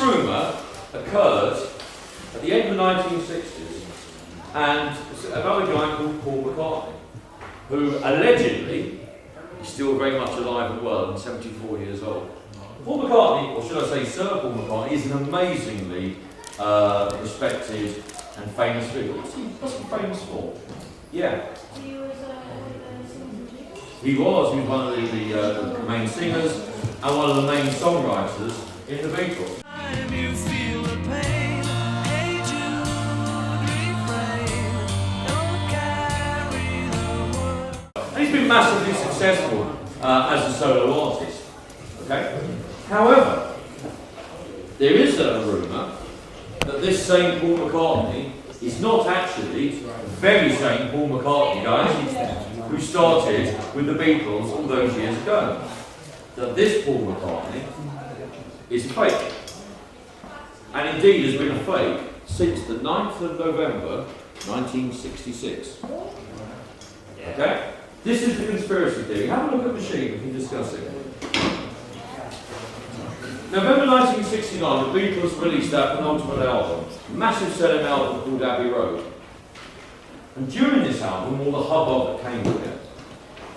rumour occurred at the end of the 1960s, and about a guy called Paul McCartney, who allegedly is still very much alive and well and 74 years old. Paul McCartney, or should I say Sir Paul McCartney, is an amazingly respected and famous figure. What's he famous for? Yeah. He was one of the main singers and one of the main songwriters in the Beatles. And he's been massively successful as a solo artist. Okay? However, there is a rumour that this same Paul McCartney is not actually the very same Paul McCartney, guys, who started with the Beatles all those years ago. That this Paul McCartney is fake. And indeed has been a fake since the 9th of November 1966. Okay? This is the conspiracy theory. Have a look at the sheet, we can discuss it. November 1969, the Beatles released their penultimate album, a massive selling album called Abbey Road. And during this album, all the hubbub that came with it,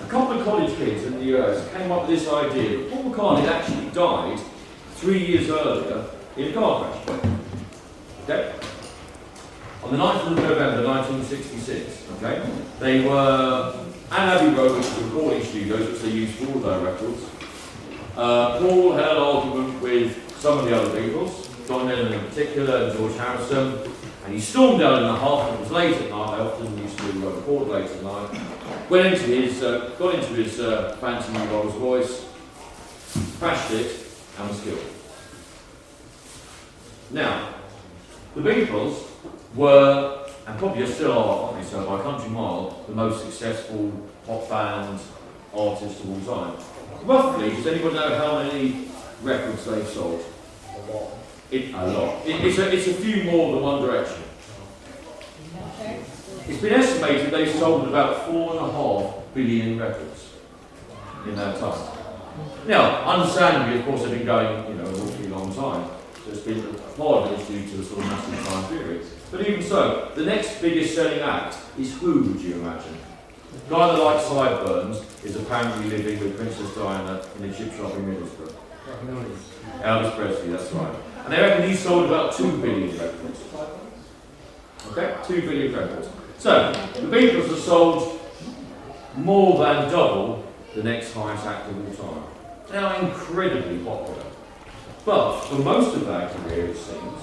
a couple of college kids in the US came up with this idea that Paul McCartney had actually died 3 years earlier in a car crash. Okay? On the 9th of November 1966, okay? They were at Abbey Road, which is the recording studios, which they used for all their records. Paul had an argument with some of the other Beatles, John Lennon in particular, and George Harrison, and he stormed out in the half. It was late at night. I often used to record late at night. Got into his fancy new Rolls Royce, crashed it, and was killed. Now, the Beatles were, and probably still are, aren't they, so by a country mile, the most successful pop band artist of all time. Roughly, does anyone know how many records they've sold? A lot. A lot. It's a few more than One Direction. It's been estimated they've sold about 4.5 billion records in that time. Now, understandably, of course, they've been going, an awfully long time. So it's been part of it is due to a sort of massive time period. But even so, the next biggest selling act is who, would you imagine? The guy that likes sideburns is apparently living with Princess Diana in a chip shop in Middlesbrough. Elvis Presley, that's right. And they reckon he's sold about 2 billion records. Okay, 2 billion records. So, the Beatles have sold more than double the next highest act of all time. They are incredibly popular. But for most of their career, it seems,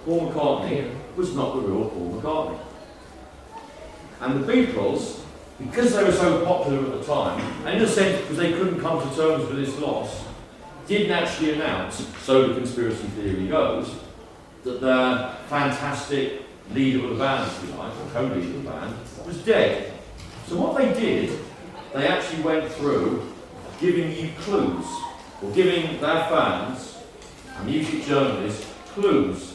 Paul McCartney was not the real Paul McCartney. And the Beatles, because they were so popular at the time, and in a sense because they couldn't come to terms with this loss, didn't actually announce, so the conspiracy theory goes, that their fantastic leader of the band, if you like, or co-leader of the band, was dead. So what they did, they actually went through giving you clues, or giving their fans and music journalists clues.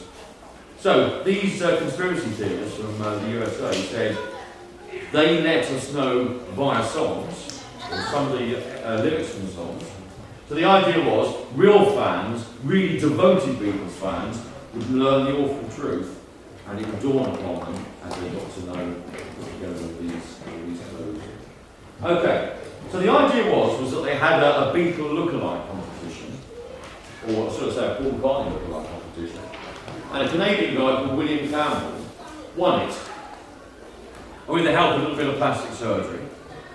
So these conspiracy theorists from the USA said they let us know via songs, or some of the lyrics from the songs. So the idea was real fans, really devoted Beatles fans, would learn the awful truth, and it would dawn upon them as they got to know together with these clues. Okay, so the idea was that they had a Beatle lookalike competition, or should I say a Paul McCartney lookalike competition, and a Canadian guy called William Campbell won it. And with the help of a little bit of plastic surgery,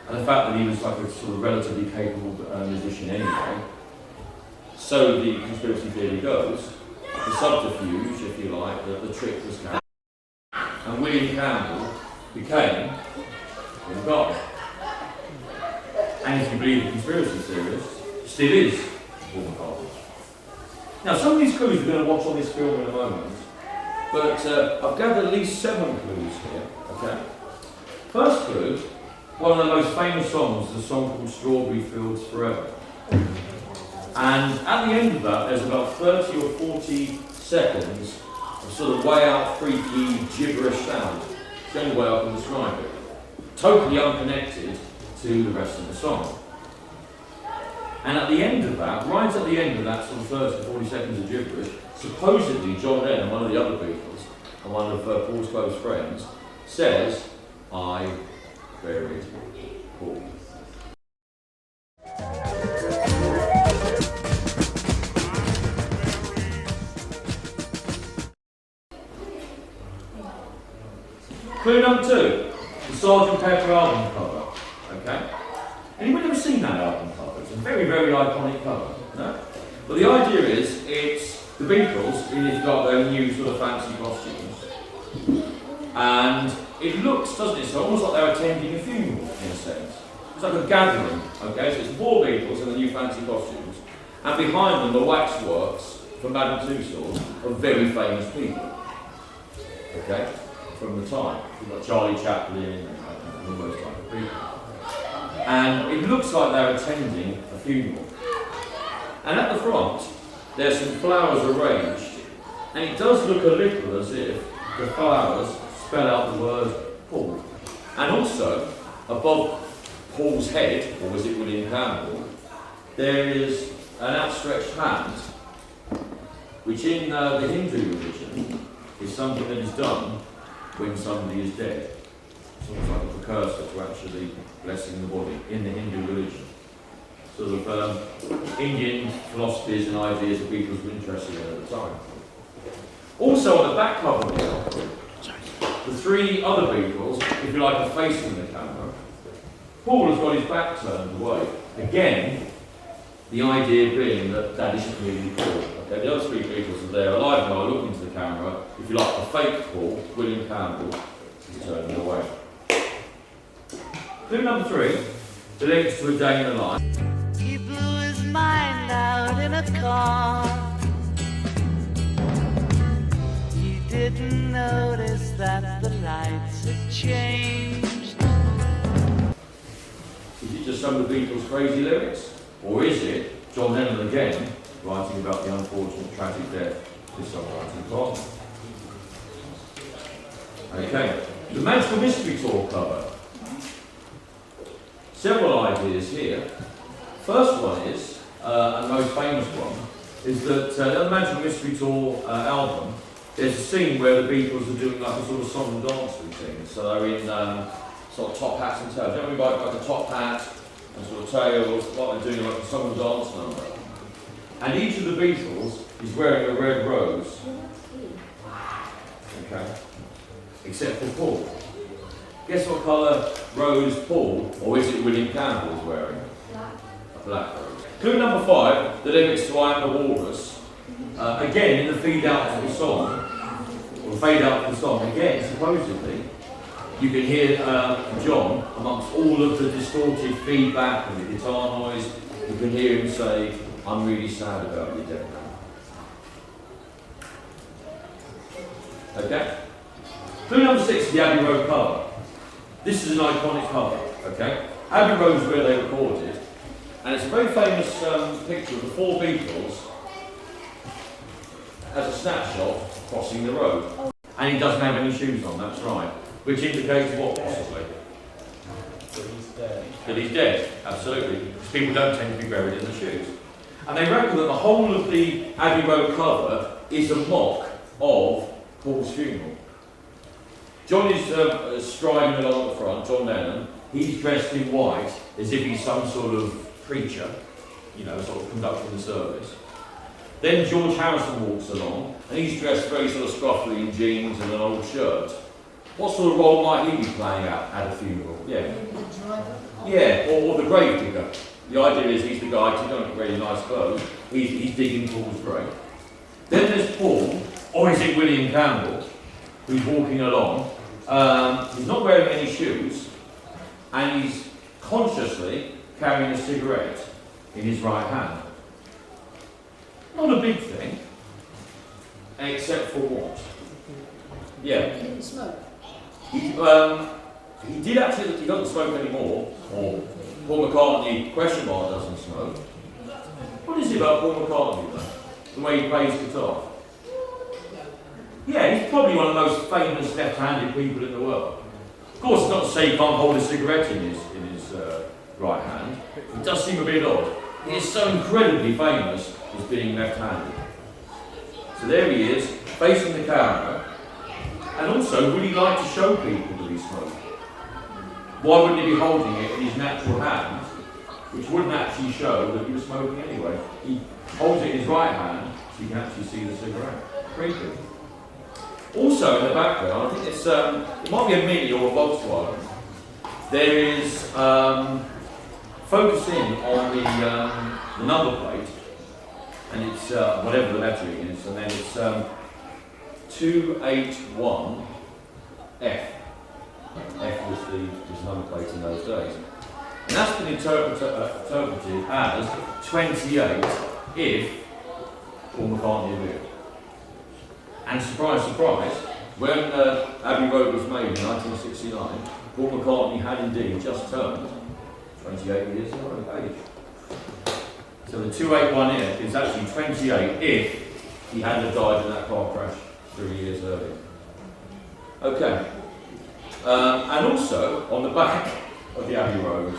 and the fact that he was like a sort of relatively capable musician anyway, so the conspiracy theory goes, the subterfuge, if you like, the trick was carried, and William Campbell became Paul McCartney. And if you believe the conspiracy theorists, still is Paul McCartney. Now, some of these clues we're going to watch on this film in a moment, but I've gathered at least 7 clues here. Okay. First clue, one of the most famous songs is a song called Strawberry Fields Forever. And at the end of that, there's about 30 or 40 seconds of sort of way out, freaky, gibberish sound. It's the only way I can describe it. Totally unconnected to the rest of the song. And at the end of that, right at the end of that sort of 30 to 40 seconds of gibberish, supposedly John Lennon, one of the other Beatles, and one of Paul's close friends, says, "I buried Paul." Clue number 2, the Sgt. Pepper album cover. Okay? Anyone ever seen that album cover? It's a very, very iconic cover. No? But the idea is, it's the Beatles in they've got their new sort of fancy costumes. And it looks, doesn't it, so almost like they're attending a funeral, in a sense. It's like a gathering, okay? So it's the 4 Beatles in the new fancy costumes. And behind them, the waxworks from Madame Tussauds of very famous people. Okay? From the time. You've got Charlie Chaplin and all those type of people. And it looks like they're attending a funeral. And at the front, there's some flowers arranged, and it does look a little as if the flowers spell out the word Paul. And also, above Paul's head, or was it William Campbell, there is an outstretched hand, which in the Hindu religion is something that is done when somebody is dead. It's almost like a precursor to actually blessing the body in the Hindu religion. Sort of Indian philosophies and ideas that people were interested in at the time. Also on the back cover of the album, the 3 other Beatles, if you like, are facing the camera. Paul has got his back turned away. Again, the idea being that that isn't really Paul. Okay, the other 3 Beatles are there alive now, looking into the camera. If you like, the fake Paul, William Campbell, is turning away. Clue number 3, the links to A Day in the Life. He blew his mind out in a car. He didn't notice that the lights had changed. Is it just some of the Beatles' crazy lyrics? Or is it John Lennon again writing about the unfortunate tragic death of his songwriting partner? Okay, the Magical Mystery Tour cover. Several ideas here. First one is, and most famous one, is that on the Magical Mystery Tour album, there's a scene where the Beatles are doing like a sort of song and dance routine. So they're in sort of top hats and tails. Don't we like a top hat and sort of tails, like they're doing like a song and dance number. And each of the Beatles is wearing a red rose. Okay. Except for Paul. Guess what colour rose Paul, or is it William Campbell, is wearing? A black rose. Clue number 5, the lyrics to I Am the Walrus. Again, in the feed out to the song, or the fade out to the song, again, supposedly, you can hear John, amongst all of the distorted feedback and the guitar noise, you can hear him say, "I'm really sad about your death now." Okay? Clue number 6 is the Abbey Road cover. This is an iconic cover, okay? Abbey Road is where they recorded, and it's a very famous picture of the 4 Beatles as a snapshot crossing the road. And he doesn't have any shoes on, that's right. Which indicates what, possibly? That he's dead. That he's dead, absolutely. Because people don't tend to be buried in the shoes. And they reckon that the whole of the Abbey Road cover is a mock of Paul's funeral. John is striding along at the front, John Lennon. He's dressed in white, as if he's some sort of preacher, you know, sort of conducting the service. Then George Harrison walks along, and he's dressed very sort of scruffy in jeans and an old shirt. What sort of role might he be playing at a funeral? Yeah. Yeah, or the grave digger. The idea is he's the guy, he's got really nice clothes, he's digging Paul's grave. Then there's Paul, or is it William Campbell, who's walking along. He's not wearing any shoes, and he's consciously carrying a cigarette in his right hand. Not a big thing, except for what? Yeah. He didn't smoke. He did actually, he doesn't smoke anymore, or Paul McCartney, question mark, doesn't smoke. What is it about Paul McCartney though? The way he plays guitar? Yeah, he's probably one of the most famous left-handed people in the world. Of course, it's not to say he can't hold a cigarette in his right hand. It does seem a bit odd. He is so incredibly famous as being left-handed. So there he is, facing the camera, and also would he like to show people that he smoked? Why wouldn't he be holding it in his natural hand, which wouldn't actually show that he was smoking anyway? He holds it in his right hand, so you can actually see the cigarette. Creepy. Also in the background, I think it's, it might be a Mini or a Volkswagen. There is focusing on the number plate, and it's whatever the lettering is, and then it's 281F. F was the number plate in those days. And that's been interpreted as 28 if Paul McCartney had lived. And surprise, surprise, when Abbey Road was made in 1969, Paul McCartney had indeed just turned 28 years of age. So the 281F is actually 28 if he hadn't have died in that car crash 3 years earlier. Okay. And also, on the back of the Abbey Road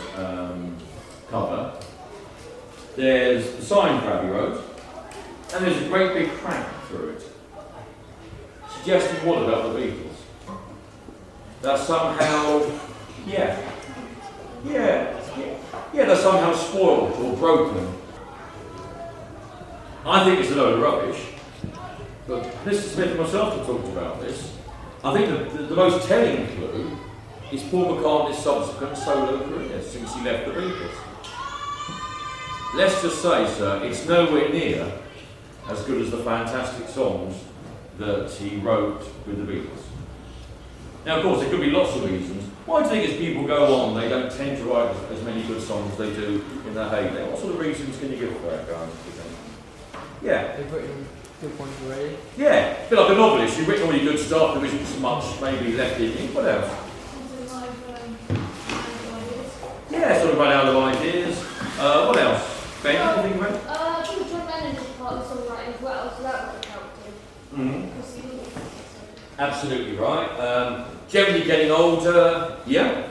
cover, there's the sign for Abbey Road, and there's a great big crack through it. Suggesting what about the Beatles? That somehow, they're somehow spoiled or broken. I think it's a load of rubbish, but Mr. Smith and myself have talked about this. I think the most telling clue is Paul McCartney's subsequent solo career since he left the Beatles. Let's just say, sir, it's nowhere near as good as the fantastic songs that he wrote with the Beatles. Now, of course, there could be lots of reasons. Why do you think as people go on, they don't tend to write as many good songs as they do in their heyday? What sort of reasons can you give for that, guys? Yeah. They've written good ones already. Yeah, a bit like a novelist. You've written all your good stuff, there isn't so much maybe left in you. What else? Yeah, sort of run out of ideas. What else? Ben, anything you think about? I think John Lennon is part of the songwriting as well, so that would have helped him. Absolutely right. Generally getting older, yeah.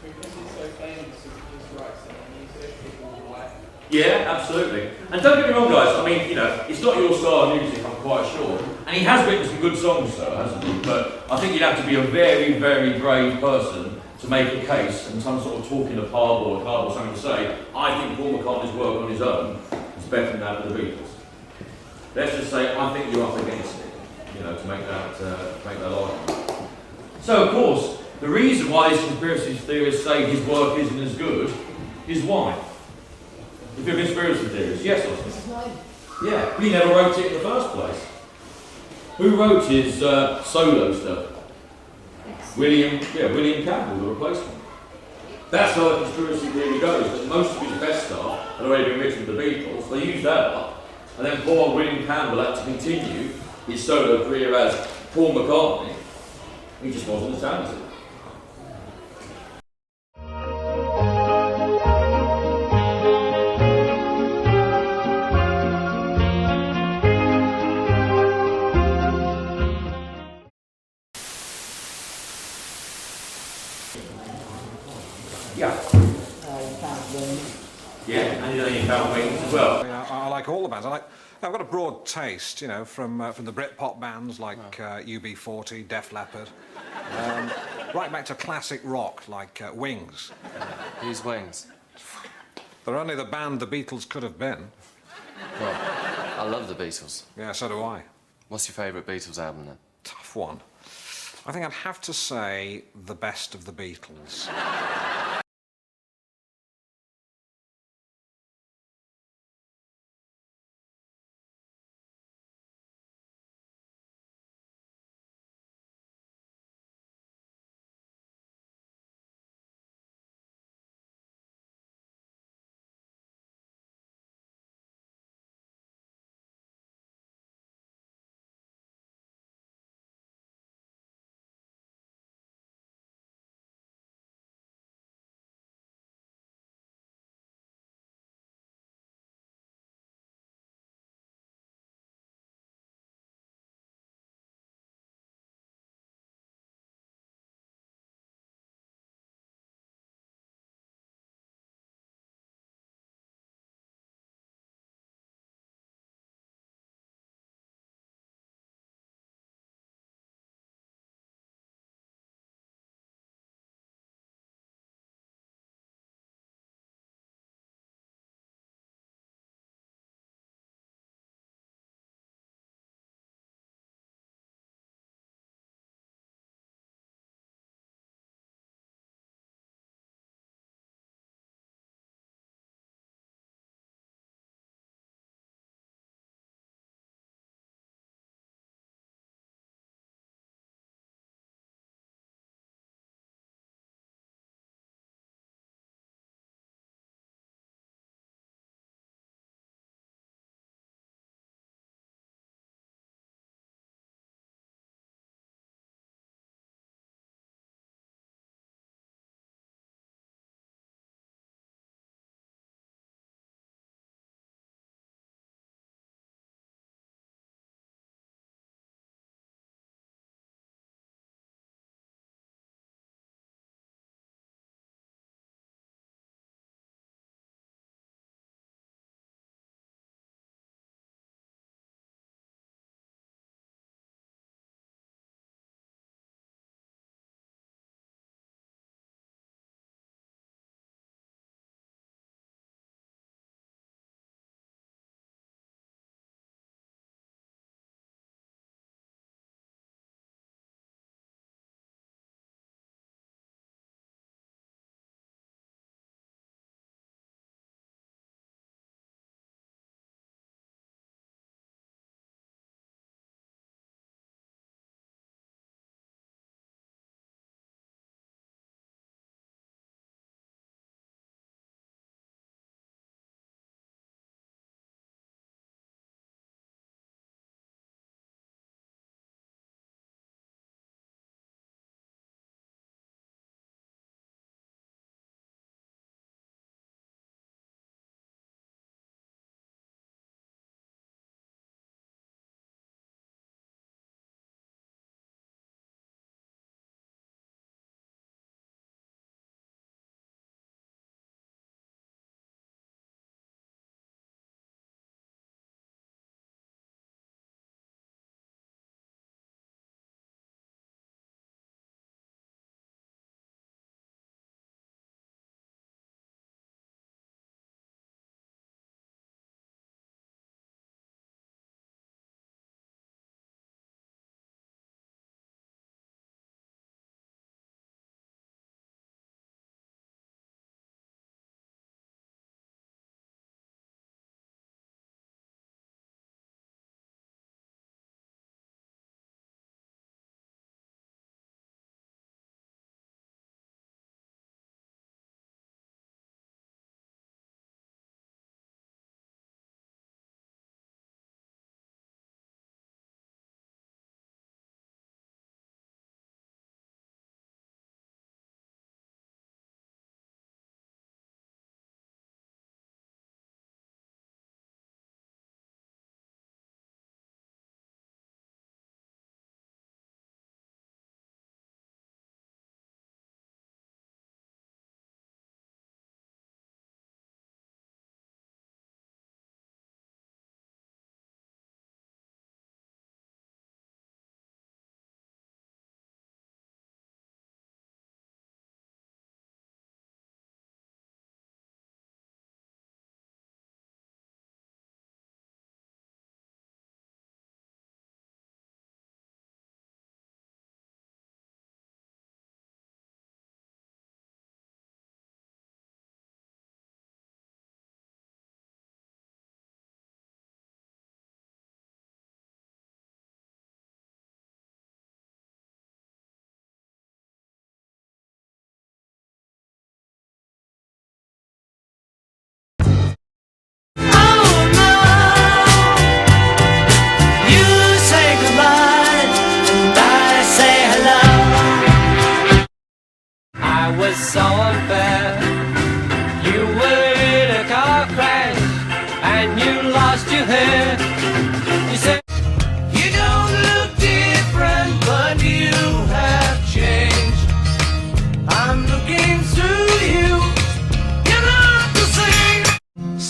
Because he's so famous, he just writes it and he's people why. Yeah, absolutely. And don't get me wrong, guys, I mean, you know, it's not your style of music, I'm quite sure. And he has written some good songs, though, hasn't he? But I think you'd have to be a very, very brave person to make a case and some sort of talk in a pub or a club or something to say, I think Paul McCartney's work on his own is better than that of the Beatles. Let's just say, I think you're up against it, you know, to make that argument. So, of course, the reason why these conspiracy theorists say his work isn't as good is why? If you're a conspiracy theorist, yes, Oscar. Yeah, but he never wrote it in the first place. Who wrote his solo stuff? William Campbell, the replacement. That's how the conspiracy theory goes, that most of his best stuff had already been written with the Beatles. They used that up, and then poor William Campbell had to continue his solo career as Paul McCartney. He just wasn't as talented. Yeah. Yeah, and you know you found wings as well. I like all the bands. I've got a broad taste, you know, from the Britpop bands like UB40, Def Leppard, right back to classic rock like Wings. Who's Wings? They're only the band the Beatles could have been. Well, I love the Beatles. Yeah, so do I. What's your favourite Beatles album then? Tough one. I think I'd have to say The Best of the Beatles.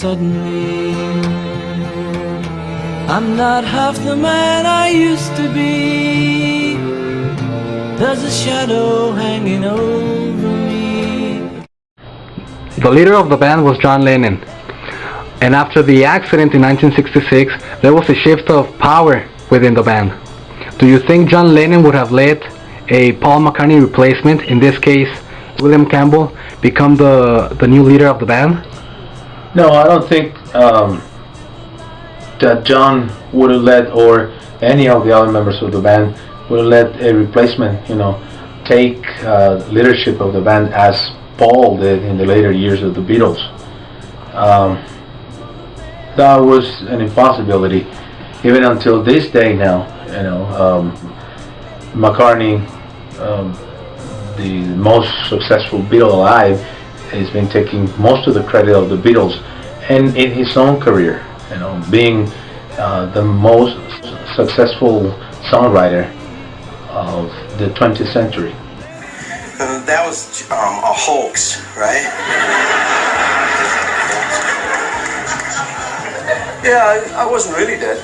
suddenly I'm not half the man I used to be. There's a shadow hanging over me. The leader of the band was John Lennon. And after the accident in 1966, there was a shift of power within the band. Do you think John Lennon would have let a Paul McCartney replacement, in this case William Campbell, become the new leader of the band? No, I don't think that John would have let, or any of the other members of the band would have let a replacement, take leadership of the band as Paul did in the later years of the Beatles. That was an impossibility, even until this day now. McCartney, the most successful Beatle alive, has been taking most of the credit of the Beatles, and in his own career, being the most successful songwriter of the 20th century. That was a hoax, right? Yeah, I wasn't really dead.